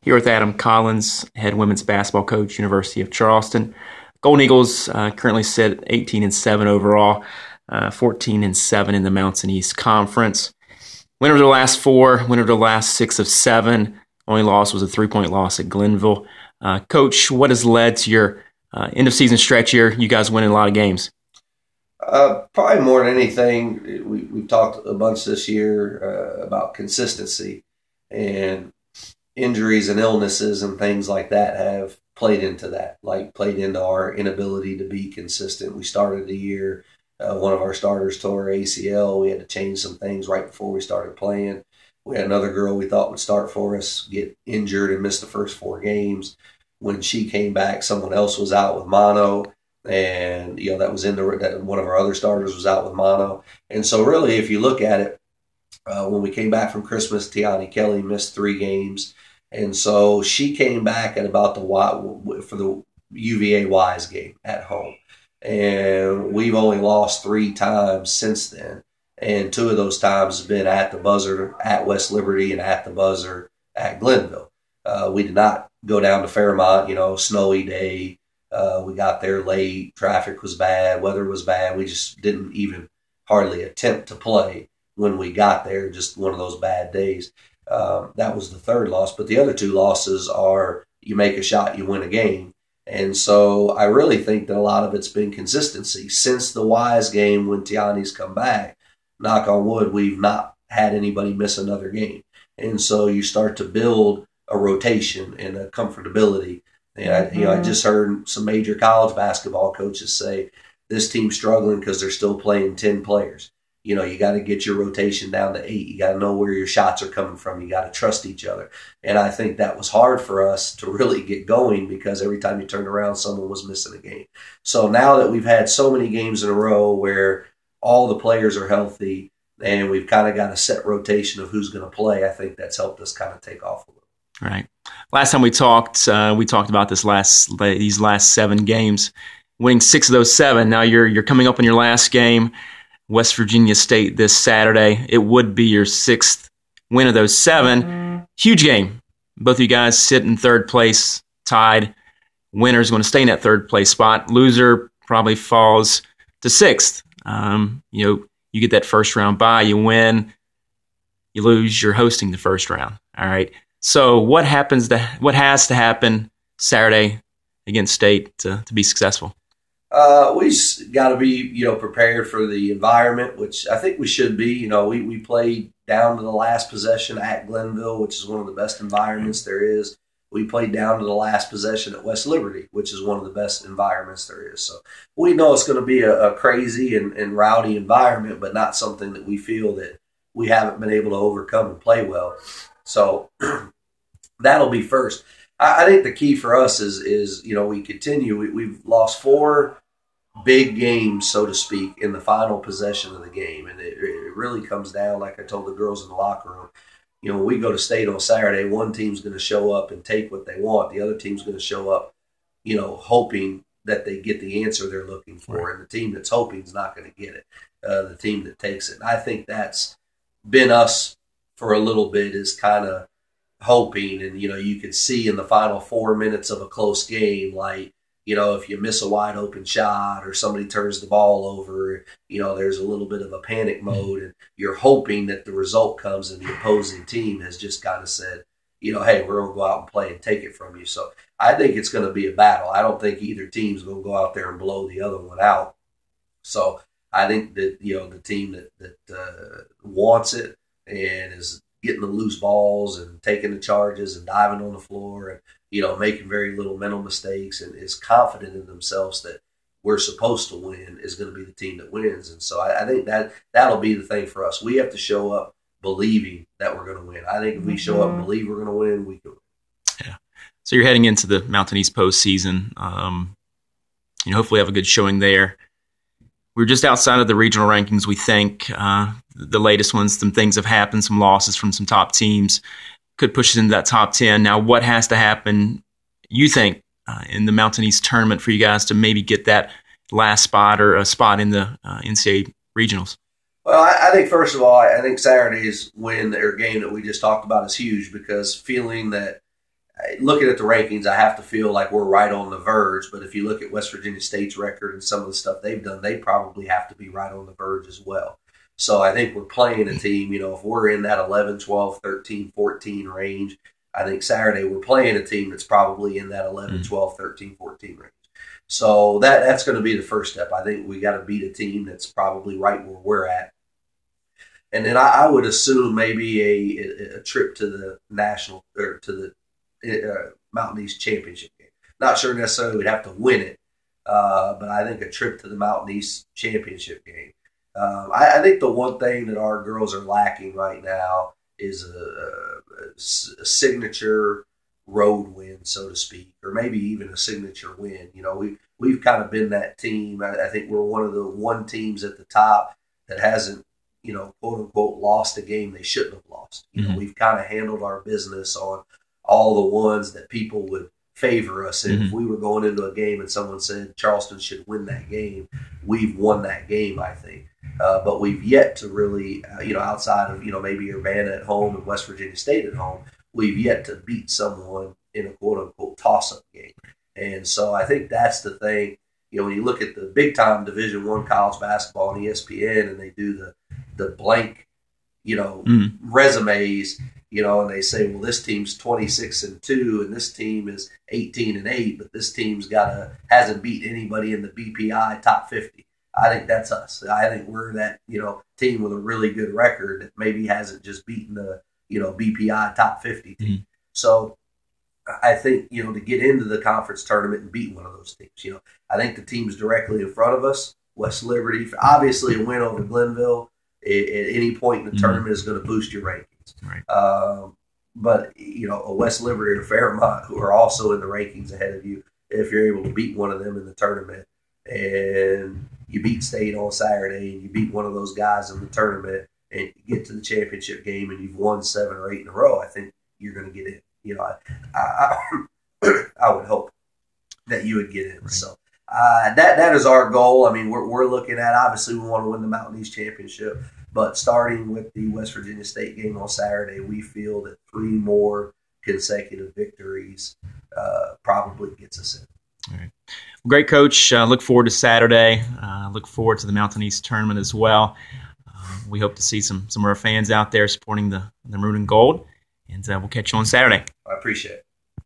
Here with Adam Collins, head women's basketball coach, University of Charleston. Golden Eagles currently sit 18-7 overall, 14-7 in the Mountain East Conference. Winner of the last four, winner of the last 6 of 7. Only loss was a 3-point loss at Glenville. Coach, what has led to your end-of-season stretch here? You guys winning a lot of games. Probably more than anything, we've talked a bunch this year about consistency, and injuries and illnesses and things like that have played into that, played into our inability to be consistent. We started the year, one of our starters tore ACL. We had to change some things right before we started playing. We had another girl we thought would start for us get injured and miss the first 4 games. When she came back, someone else was out with mono, and that was one of our other starters was out with mono. And so really, if you look at it, when we came back from Christmas, Tiani Kelly missed 3 games. And so she came back at about for the UVA Wise game at home. And we've only lost 3 times since then. And 2 of those times have been at the buzzer at West Liberty and at the buzzer at Glenville. We did not go down to Fairmont, snowy day. We got there late. Traffic was bad. Weather was bad. We just didn't even hardly attempt to play when we got there. Just one of those bad days. That was the 3rd loss. But the other 2 losses are you make a shot, you win a game. And so I really think that a lot of it's been consistency. Since the Wise game when Tiani's come back, knock on wood, we've not had anybody miss another game. And so you start to build a rotation and a comfortability. And I just heard some major college basketball coaches say this team's struggling because they're still playing 10 players. You got to get your rotation down to 8. You got to know where your shots are coming from. You got to trust each other. And I think that was hard for us to really get going because every time you turned around, someone was missing a game. So now that we've had so many games in a row where all the players are healthy and we've kind of got a set rotation of who's going to play, I think that's helped us kind of take off a little. Right. Last time we talked about these last 7 games, winning 6 of those 7. Now you're coming up on your last game, West Virginia State this Saturday. It would be your 6th win of those 7. Huge game. Both of you guys sit in 3rd place, tied. Winner's going to stay in that 3rd place spot. Loser probably falls to 6th. You get that first round bye, you win, you lose, you're hosting the first round. All right. So what has to happen Saturday against State to be successful? We got to be, prepared for the environment, which I think we should be. We played down to the last possession at Glenville, which is one of the best environments there is. We played down to the last possession at West Liberty, which is one of the best environments there is. So we know it's going to be a crazy and rowdy environment, but not something that we feel that we haven't been able to overcome and play well. So that'll be first. I think the key for us is we continue. We've lost 4 big games, so to speak, in the final possession of the game. And it really comes down, like I told the girls in the locker room, when we go to State on Saturday, one team's going to show up and take what they want. The other team's going to show up, hoping that they get the answer they're looking for. Right. And the team that's hoping is not going to get it. The team that takes it. And I think that's been us for a little bit, is kind of hoping. And, you could see in the final 4 minutes of a close game, if you miss a wide open shot or somebody turns the ball over, there's a little bit of a panic mode, and you're hoping that the result comes and the opposing team has just kind of said, hey, we're going to go out and play and take it from you. So I think it's going to be a battle. I don't think either team's going to go out there and blow the other one out. So I think that, the team that wants it and is getting the loose balls and taking the charges and diving on the floor and, making very little mental mistakes and is confident in themselves that we're supposed to win is going to be the team that wins. And so I think that'll be the thing for us. We have to show up believing that we're going to win. I think if we show up and believe we're going to win, we can win. Yeah. So you're heading into the Mountain East postseason. Hopefully have a good showing there. We're just outside of the regional rankings, we think. The latest ones, some things have happened, some losses from some top teams could push us into that top 10. Now, what has to happen, you think, in the Mountain East Tournament for you guys to maybe get that last spot or a spot in the NCAA regionals? Well, I think, first of all, I think Saturday's win or game that we just talked about is huge, because feeling that looking at the rankings, I have to feel like we're right on the verge. But if you look at West Virginia State's record and some of the stuff they've done, they probably have to be right on the verge as well. So I think we're playing a team, if we're in that 11, 12, 13, 14 range, I think Saturday we're playing a team that's probably in that 11, 12, 13, 14 range. So that's going to be the first step. I think we got to beat a team that's probably right where we're at. And then I would assume maybe a trip to the national or to the Mountain East Championship game. Not sure necessarily we'd have to win it, but I think a trip to the Mountain East Championship game. I think the one thing that our girls are lacking right now is a signature road win, so to speak, or maybe even a signature win. We've kind of been that team. I think we're one of the teams at the top that hasn't, quote unquote, lost a game they shouldn't have lost. We've kind of handled our business on all the ones that people would favor us. And if we were going into a game and someone said Charleston should win that game, we've won that game, I think. But we've yet to really, outside of, maybe Urbana at home and West Virginia State at home, we've yet to beat someone in a quote-unquote toss-up game. And so I think that's the thing. When you look at the big-time Division I college basketball on ESPN and they do the blank, resumes, and they say, well, this team's 26-2 and this team is 18-8, but this team's hasn't beat anybody in the BPI top 50. I think that's us. I think we're that, team with a really good record that maybe hasn't just beaten the, BPI top 50 team. So I think, to get into the conference tournament and beat one of those teams, I think the teams directly in front of us, West Liberty, obviously a win over Glenville at any point in the tournament is going to boost your rankings. Right. But, a West Liberty or Fairmont who are also in the rankings ahead of you, if you're able to beat one of them in the tournament and you beat State on Saturday and you beat one of those guys in the tournament and you get to the championship game and you've won 7 or 8 in a row, I think you're going to get in. I would hope that you would get in. Right. So that is our goal. I mean, we're looking at, obviously we want to win the Mountain East Championship, but starting with the West Virginia State game on Saturday, we feel that 3 more consecutive victories probably gets us in. All right. Well, great, Coach. Look forward to Saturday. Look forward to the Mountain East Tournament as well. We hope to see some of our fans out there supporting the Maroon and Gold, and we'll catch you on Saturday. I appreciate it.